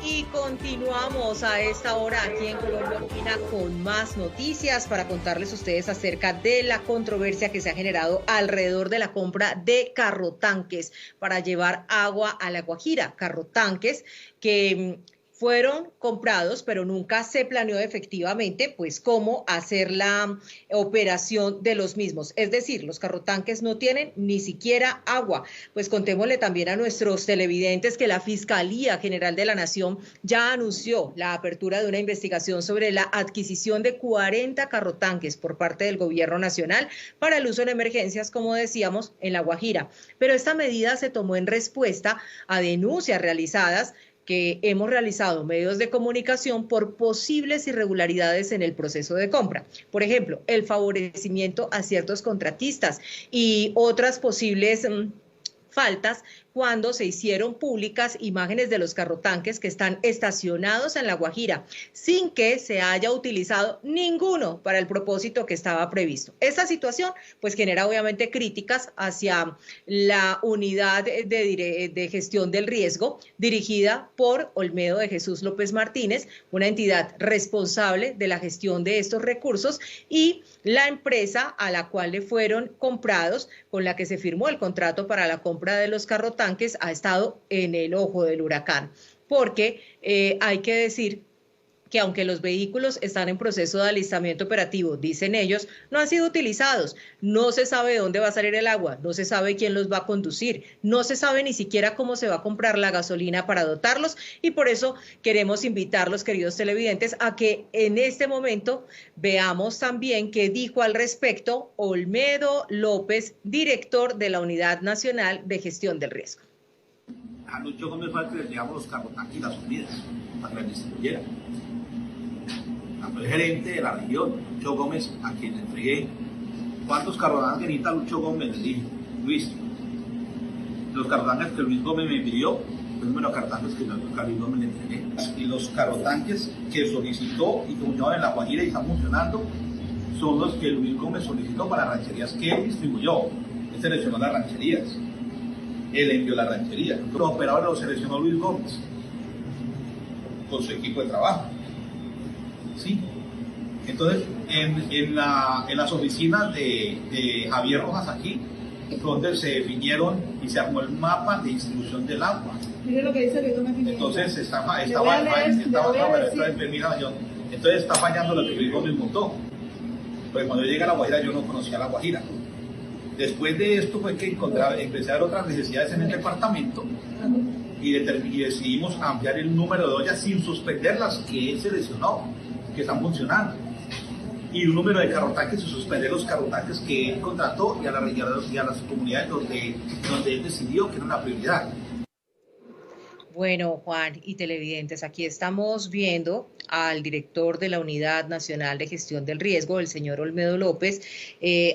Y continuamos a esta hora aquí en Colombia Opina con más noticias para contarles a ustedes acerca de la controversia que se ha generado alrededor de la compra de carrotanques para llevar agua a La Guajira. Carrotanques que fueron comprados, pero nunca se planeó efectivamente, pues, cómo hacer la operación de los mismos. Es decir, los carrotanques no tienen ni siquiera agua. Pues contémosle también a nuestros televidentes que la Fiscalía General de la Nación ya anunció la apertura de una investigación sobre la adquisición de 40 carrotanques por parte del Gobierno Nacional para el uso en emergencias, como decíamos, en La Guajira. Pero esta medida se tomó en respuesta a denuncias realizadas que hemos realizado medios de comunicación por posibles irregularidades en el proceso de compra. Por ejemplo, el favorecimiento a ciertos contratistas y otras posibles faltas cuando se hicieron públicas imágenes de los carrotanques que están estacionados en La Guajira sin que se haya utilizado ninguno para el propósito que estaba previsto. Esta situación pues genera obviamente críticas hacia la unidad de gestión del riesgo dirigida por Olmedo de Jesús López Martínez, una entidad responsable de la gestión de estos recursos, y la empresa a la cual le fueron comprados, con la que se firmó el contrato para la compra de los carrotanques, ha estado en el ojo del huracán, porque hay que decir que aunque los vehículos están en proceso de alistamiento operativo, dicen ellos, no han sido utilizados, no se sabe dónde va a salir el agua, no se sabe quién los va a conducir, no se sabe ni siquiera cómo se va a comprar la gasolina para dotarlos, y por eso queremos invitarlos, queridos televidentes, a que en este momento veamos también qué dijo al respecto Olmedo López, director de la Unidad Nacional de Gestión del Riesgo. A Lucho Gómez fue al que le llevamos los carrotanques y las comidas para que las distribuyeran. El gerente de la región, Lucho Gómez, a quien le entregué cuántos carrotanques necesita Lucho Gómez, le dije, Luis, los carrotanques que Luis Gómez me pidió, el número de carrotanques que Luis Gómez le entregué, y los carrotanques que solicitó y que funcionaban en La Guajira y están funcionando, son los que Luis Gómez solicitó para las rancherías que él distribuyó. Él seleccionó las rancherías, él envió las rancherías, los operadores los seleccionó Luis Gómez con su equipo de trabajo. ¿Sí? Entonces, en las oficinas de Javier Rojas aquí, donde se definieron y se armó el mapa de distribución del agua. Mire lo que dice Luis Gómez. Entonces, está fallando lo que Luis Gómez montó. Porque cuando yo llegué a La Guajira, yo no conocía La Guajira. Después de esto fue que empecé a ver otras necesidades en el departamento y decidimos ampliar el número de ollas sin suspender las que él seleccionó, que están funcionando, y un número de carrotanques y suspender los carrotanques que él contrató y a las comunidades donde él decidió que era una prioridad. Bueno, Juan y televidentes, aquí estamos viendo al director de la Unidad Nacional de Gestión del Riesgo, el señor Olmedo López,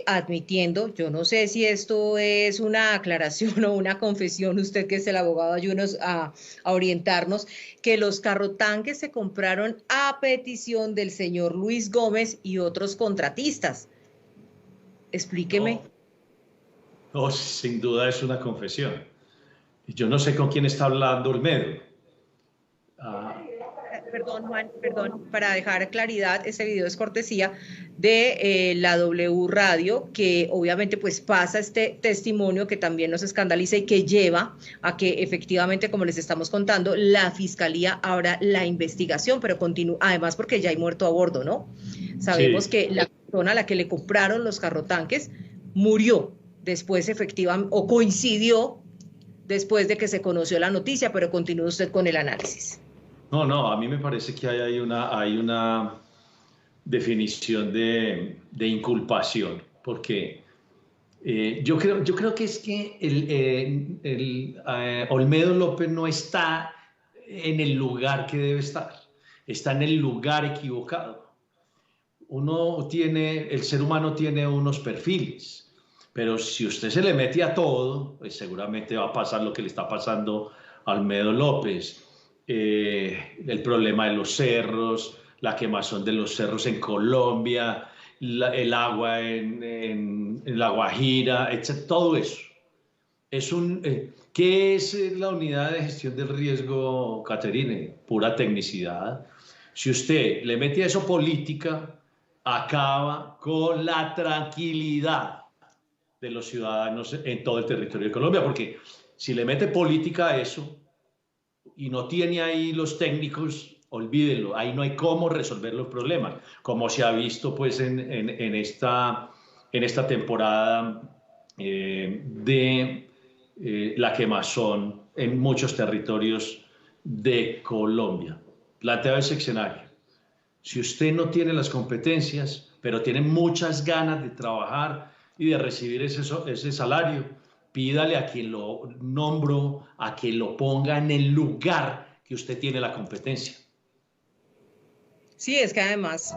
admitiendo, yo no sé si esto es una aclaración o una confesión, usted que es el abogado, ayúdenos a orientarnos, que los carrotanques se compraron a petición del señor Luis Gómez y otros contratistas. Explíqueme. No, sin duda es una confesión. Yo no sé con quién está hablando Olmedo. Perdón, Juan, perdón, para dejar claridad, este video es cortesía de la W Radio, que obviamente pues pasa este testimonio que también nos escandaliza y que lleva a que efectivamente, como les estamos contando, la Fiscalía abra la investigación, pero continúa, además porque ya hay muerto a bordo, ¿no? Sabemos que la persona a la que le compraron los carrotanques murió después efectivamente, o coincidió después de que se conoció la noticia, pero continúe usted con el análisis. No, a mí me parece que hay una definición de inculpación, porque yo creo que es que Olmedo López no está en el lugar que debe estar, está en el lugar equivocado. El ser humano tiene unos perfiles. Pero si usted se le mete a todo, pues seguramente va a pasar lo que le está pasando a Olmedo López. El problema de los cerros, la quemazón de los cerros en Colombia, el agua en La Guajira, etc. Todo eso. ¿Qué es la unidad de gestión del riesgo, Caterine? Pura tecnicidad. Si usted le mete a eso política, acaba con la tranquilidad de los ciudadanos en todo el territorio de Colombia, porque si le mete política a eso y no tiene ahí los técnicos, olvídenlo, ahí no hay cómo resolver los problemas, como se ha visto pues en esta temporada de la quemazón en muchos territorios de Colombia. Planteado ese escenario. Si usted no tiene las competencias, pero tiene muchas ganas de trabajar y de recibir ese salario, pídale a quien lo nombró, a quien lo ponga en el lugar que usted tiene la competencia. Sí, es que además...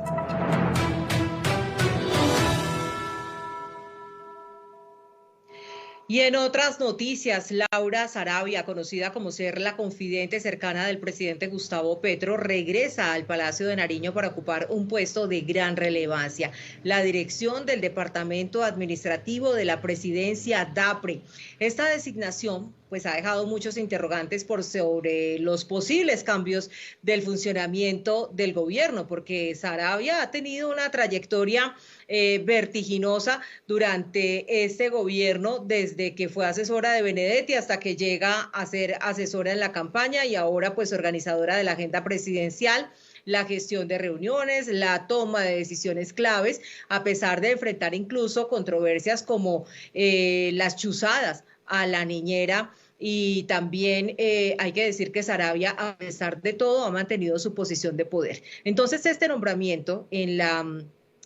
Y en otras noticias, Laura Sarabia, conocida como ser la confidente cercana del presidente Gustavo Petro, regresa al Palacio de Nariño para ocupar un puesto de gran relevancia, la dirección del Departamento Administrativo de la Presidencia DAPRE. Esta designación pues ha dejado muchos interrogantes sobre los posibles cambios del funcionamiento del gobierno, porque Sarabia ha tenido una trayectoria vertiginosa durante este gobierno, desde que fue asesora de Benedetti hasta que llega a ser asesora en la campaña y ahora pues organizadora de la agenda presidencial, la gestión de reuniones, la toma de decisiones claves, a pesar de enfrentar incluso controversias como las chuzadas a la niñera. Y también hay que decir que Sarabia, a pesar de todo, ha mantenido su posición de poder. Entonces, este nombramiento en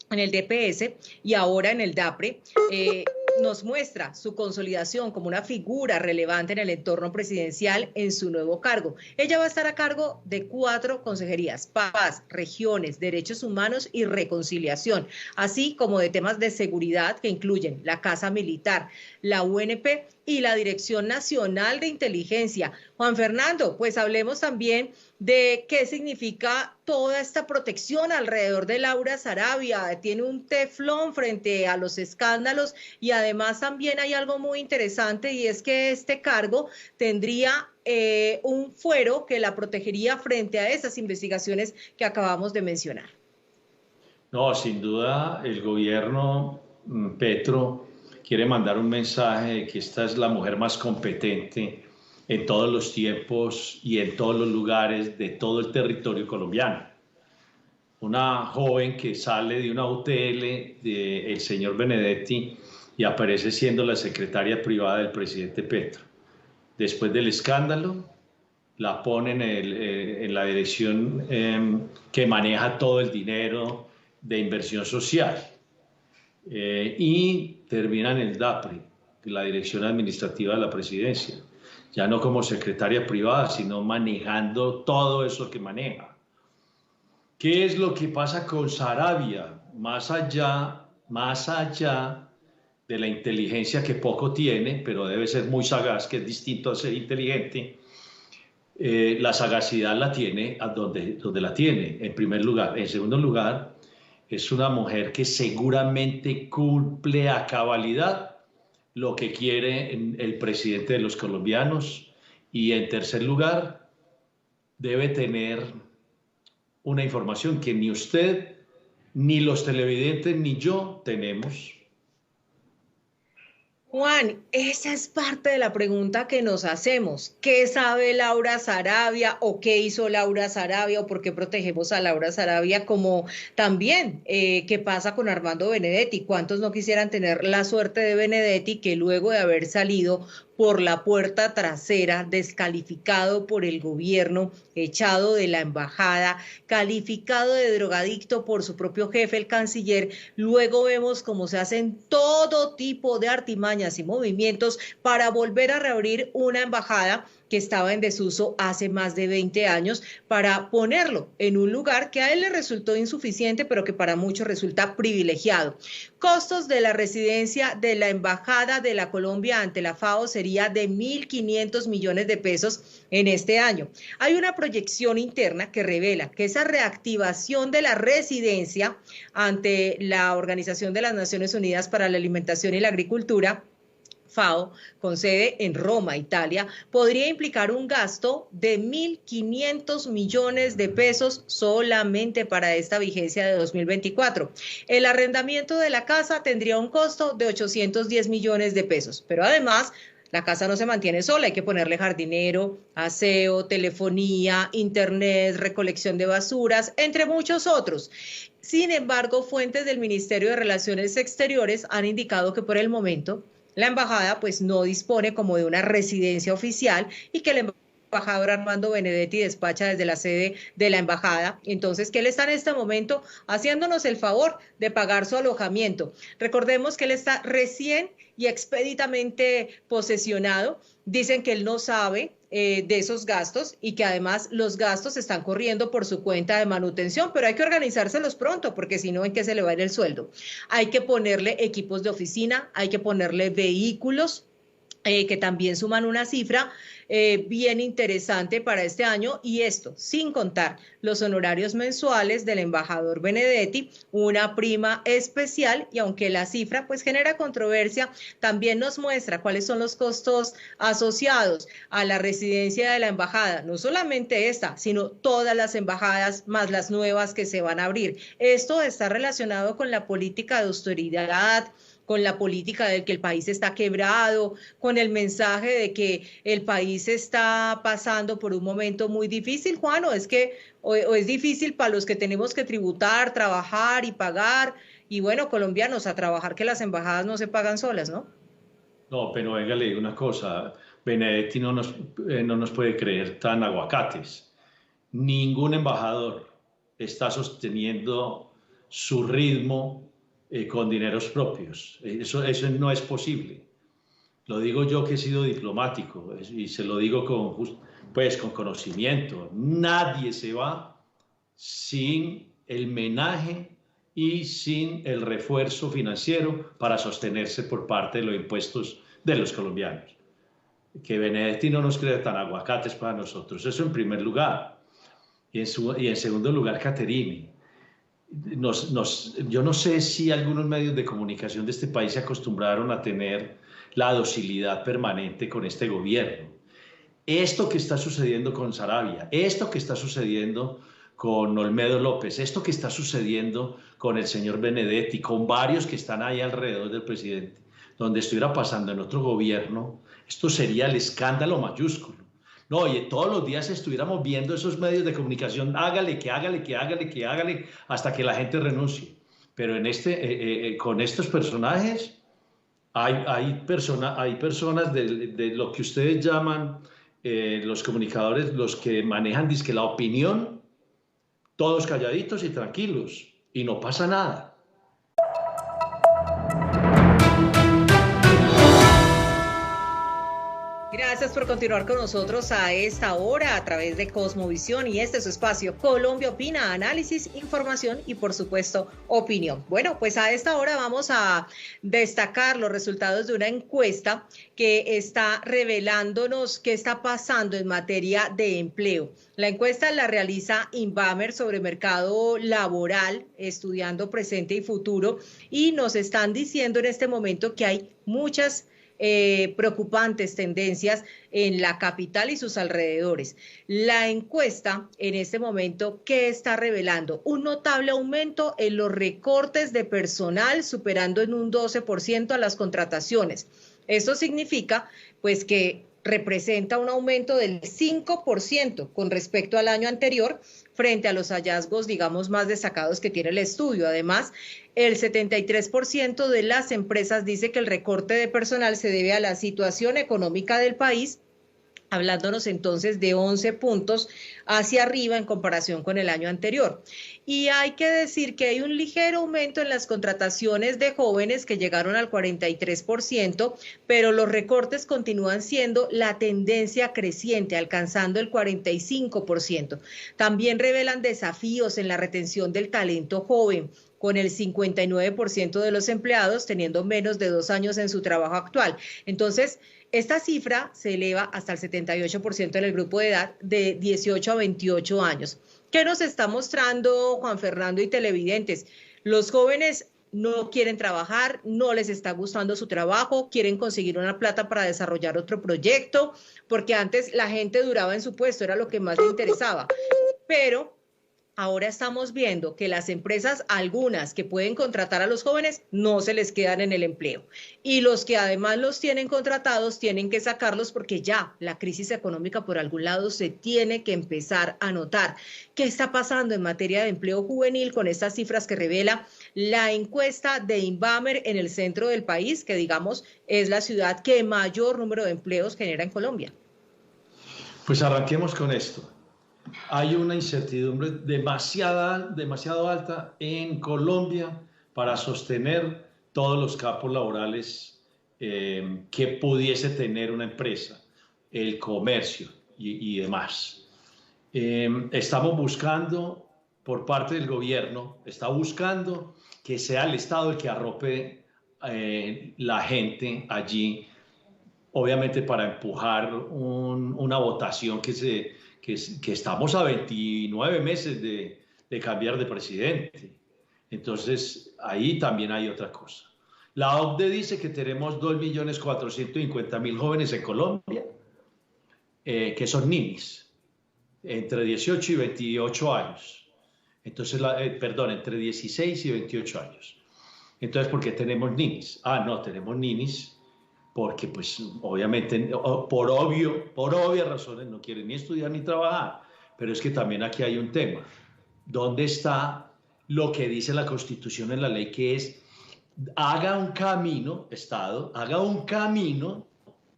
el DPS y ahora en el DAPRE nos muestra su consolidación como una figura relevante en el entorno presidencial en su nuevo cargo. Ella va a estar a cargo de 4 consejerías: paz, regiones, derechos humanos y reconciliación, así como de temas de seguridad que incluyen la Casa Militar, la UNP y la Dirección Nacional de Inteligencia. Juan Fernando, pues hablemos también de qué significa toda esta protección alrededor de Laura Sarabia. Tiene un teflón frente a los escándalos y además también hay algo muy interesante, y es que este cargo tendría un fuero que la protegería frente a esas investigaciones que acabamos de mencionar. No, sin duda el gobierno Petro quiere mandar un mensaje de que esta es la mujer más competente en todos los tiempos y en todos los lugares de todo el territorio colombiano. Una joven que sale de una UTL del señor Benedetti y aparece siendo la secretaria privada del presidente Petro. Después del escándalo, la ponen en la dirección que maneja todo el dinero de inversión social. Y termina en el DAPRE, la Dirección Administrativa de la Presidencia, ya no como secretaria privada, sino manejando todo eso que maneja. ¿Qué es lo que pasa con Sarabia? Más allá de la inteligencia que poco tiene, pero debe ser muy sagaz, que es distinto a ser inteligente, la sagacidad la tiene donde la tiene, en primer lugar. En segundo lugar, es una mujer que seguramente cumple a cabalidad lo que quiere el presidente de los colombianos. Y en tercer lugar, debe tener una información que ni usted, ni los televidentes, ni yo tenemos. Juan, esa es parte de la pregunta que nos hacemos. ¿Qué sabe Laura Sarabia o qué hizo Laura Sarabia o por qué protegemos a Laura Sarabia? Como también, ¿qué pasa con Armando Benedetti? ¿Cuántos no quisieran tener la suerte de Benedetti, que luego de haber salido por la puerta trasera, descalificado por el gobierno, echado de la embajada, calificado de drogadicto por su propio jefe, el canciller, luego vemos cómo se hacen todo tipo de artimañas y movimientos para volver a reabrir una embajada que estaba en desuso hace más de 20 años para ponerlo en un lugar que a él le resultó insuficiente, pero que para muchos resulta privilegiado. Costos de la residencia de la Embajada de la Colombia ante la FAO sería de 1.500 millones de pesos en este año. Hay una proyección interna que revela que esa reactivación de la residencia ante la Organización de las Naciones Unidas para la Alimentación y la Agricultura, FAO, con sede en Roma, Italia, podría implicar un gasto de 1.500 millones de pesos solamente para esta vigencia de 2024. El arrendamiento de la casa tendría un costo de 810 millones de pesos, pero además la casa no se mantiene sola, hay que ponerle jardinero, aseo, telefonía, internet, recolección de basuras, entre muchos otros. Sin embargo, fuentes del Ministerio de Relaciones Exteriores han indicado que por el momento la embajada pues no dispone como de una residencia oficial y que el embajador Armando Benedetti despacha desde la sede de la embajada, entonces que él está en este momento haciéndonos el favor de pagar su alojamiento. Recordemos que él está recién y expeditamente posesionado. Dicen que él no sabe de esos gastos y que además los gastos están corriendo por su cuenta de manutención, pero hay que organizárselos pronto porque si no, ¿en qué se le va a ir el sueldo? Hay que ponerle equipos de oficina, hay que ponerle vehículos, que también suman una cifra bien interesante para este año, y esto sin contar los honorarios mensuales del embajador Benedetti, una prima especial, y aunque la cifra pues genera controversia, también nos muestra cuáles son los costos asociados a la residencia de la embajada, no solamente esta, sino todas las embajadas más las nuevas que se van a abrir. Esto está relacionado con la política de austeridad, con la política de que el país está quebrado, con el mensaje de que el país está pasando por un momento muy difícil, Juan, o es que o es difícil para los que tenemos que tributar, trabajar y pagar, y bueno, colombianos, a trabajar, que las embajadas no se pagan solas, ¿no? No, pero venga, le digo una cosa, Benedetti no nos puede creer tan aguacates. Ningún embajador está sosteniendo su ritmo con dineros propios. Eso no es posible. Lo digo yo que he sido diplomático y se lo digo con conocimiento. Nadie se va sin el menaje y sin el refuerzo financiero para sostenerse por parte de los impuestos de los colombianos. Que Benedetti no nos crea tan aguacates para nosotros. Eso en primer lugar. Y en segundo lugar, Caterine. Yo no sé si algunos medios de comunicación de este país se acostumbraron a tener la docilidad permanente con este gobierno. Esto que está sucediendo con Saravia, esto que está sucediendo con Olmedo López, esto que está sucediendo con el señor Benedetti, con varios que están ahí alrededor del presidente, donde estuviera pasando en otro gobierno, esto sería el escándalo mayúsculo. No, oye, todos los días estuviéramos viendo esos medios de comunicación, hágale, hasta que la gente renuncie. Pero con estos personajes hay personas de lo que ustedes llaman los comunicadores, los que manejan dizque la opinión, todos calladitos y tranquilos, y no pasa nada. Gracias por continuar con nosotros a esta hora a través de Cosmovisión, y este es su espacio Colombia Opina, análisis, información y por supuesto opinión. Bueno, pues a esta hora vamos a destacar los resultados de una encuesta que está revelándonos qué está pasando en materia de empleo. La encuesta la realiza Invamer sobre mercado laboral, estudiando presente y futuro, y nos están diciendo en este momento que hay muchas preocupantes tendencias en la capital y sus alrededores. La encuesta en este momento, ¿qué está revelando? Un notable aumento en los recortes de personal, superando en un 12% a las contrataciones. Esto significa pues que representa un aumento del 5% con respecto al año anterior, frente a los hallazgos, digamos, más destacados que tiene el estudio. Además, el 73% de las empresas dice que el recorte de personal se debe a la situación económica del país, hablándonos entonces de 11 puntos hacia arriba en comparación con el año anterior. Y hay que decir que hay un ligero aumento en las contrataciones de jóvenes que llegaron al 43%, pero los recortes continúan siendo la tendencia creciente, alcanzando el 45%. También revelan desafíos en la retención del talento joven, con el 59% de los empleados teniendo menos de 2 años en su trabajo actual. Entonces, esta cifra se eleva hasta el 78% en el grupo de edad de 18 a 28 años. ¿Qué nos está mostrando Juan Fernando y televidentes? Los jóvenes no quieren trabajar, no les está gustando su trabajo, quieren conseguir una plata para desarrollar otro proyecto, porque antes la gente duraba en su puesto, era lo que más le interesaba. Pero ahora estamos viendo que las empresas, algunas que pueden contratar a los jóvenes, no se les quedan en el empleo. Y los que además los tienen contratados, tienen que sacarlos porque ya la crisis económica por algún lado se tiene que empezar a notar. ¿Qué está pasando en materia de empleo juvenil con estas cifras que revela la encuesta de Inbamer en el centro del país, que digamos es la ciudad que mayor número de empleos genera en Colombia? Pues arranquemos con esto. Hay una incertidumbre demasiado alta en Colombia para sostener todos los campos laborales que pudiese tener una empresa, el comercio y demás. Estamos buscando, por parte del gobierno, está buscando que sea el Estado el que arrope la gente allí, obviamente para empujar una votación que estamos a 29 meses de cambiar de presidente. Entonces, ahí también hay otra cosa. La OCDE dice que tenemos 2.450.000 jóvenes en Colombia, que son ninis, entre 18 y 28 años. Entonces, entre 16 y 28 años. Entonces, ¿por qué tenemos ninis? No, tenemos ninis porque pues obviamente por obvias razones no quieren ni estudiar ni trabajar, pero es que también aquí hay un tema. ¿Dónde está lo que dice la Constitución en la ley, que es haga un camino, Estado, haga un camino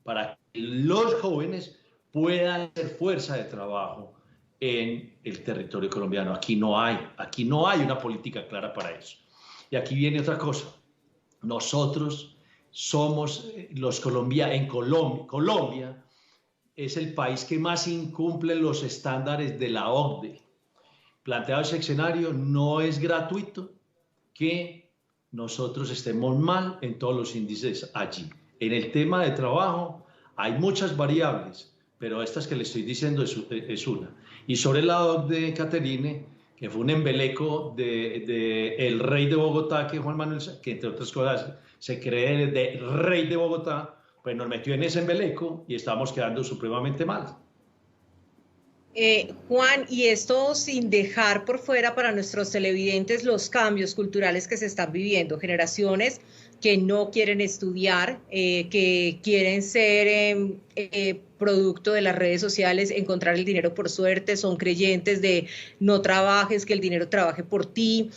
para que los jóvenes puedan ser fuerza de trabajo en el territorio colombiano? Aquí no hay una política clara para eso. Y aquí viene otra cosa. Nosotros somos Colombia es el país que más incumple los estándares de la OCDE. Planteado ese escenario, no es gratuito que nosotros estemos mal en todos los índices allí. En el tema de trabajo hay muchas variables, pero estas que le estoy diciendo es una. Y sobre la OCDE, Caterine, que fue un embeleco el rey de Bogotá, que Juan Manuel, que entre otras cosas se cree de rey de Bogotá, pues nos metió en ese embeleco y estamos quedando supremamente mal. Juan, y esto sin dejar por fuera para nuestros televidentes los cambios culturales que se están viviendo, generaciones que no quieren estudiar, que quieren ser producto de las redes sociales, encontrar el dinero por suerte, son creyentes de no trabajes, que el dinero trabaje por ti,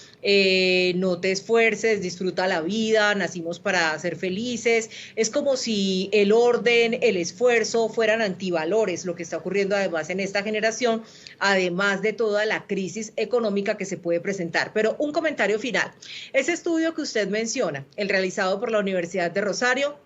no te esfuerces, disfruta la vida, nacimos para ser felices. Es como si el orden, el esfuerzo fueran antivalores, lo que está ocurriendo además en esta generación, además de toda la crisis económica que se puede presentar. Pero un comentario final. Ese estudio que usted menciona, el realizado por la Universidad de Rosario,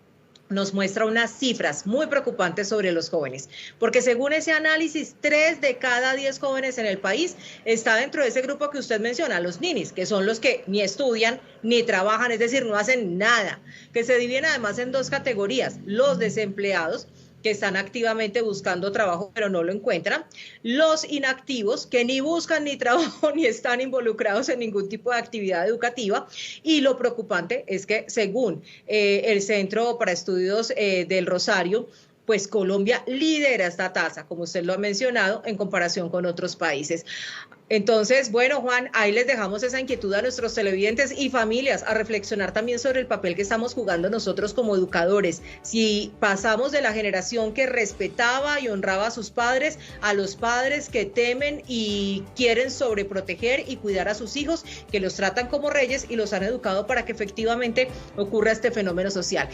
nos muestra unas cifras muy preocupantes sobre los jóvenes, porque según ese análisis, 3 de cada 10 jóvenes en el país está dentro de ese grupo que usted menciona, los ninis, que son los que ni estudian ni trabajan, es decir, no hacen nada, que se dividen además en 2 categorías, los desempleados, que están activamente buscando trabajo pero no lo encuentran, los inactivos que ni buscan ni trabajo ni están involucrados en ningún tipo de actividad educativa, y lo preocupante es que según el Centro para Estudios del Rosario, pues Colombia lidera esta tasa, como usted lo ha mencionado, en comparación con otros países. Entonces, bueno, Juan, ahí les dejamos esa inquietud a nuestros televidentes y familias a reflexionar también sobre el papel que estamos jugando nosotros como educadores. Si pasamos de la generación que respetaba y honraba a sus padres a los padres que temen y quieren sobreproteger y cuidar a sus hijos, que los tratan como reyes y los han educado para que efectivamente ocurra este fenómeno social.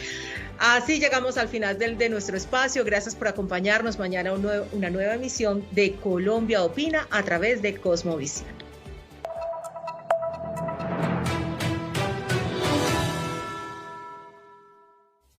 Así llegamos al final de nuestro espacio. Gracias por acompañarnos. Mañana una nueva emisión de Colombia Opina a través de Cosmovisión.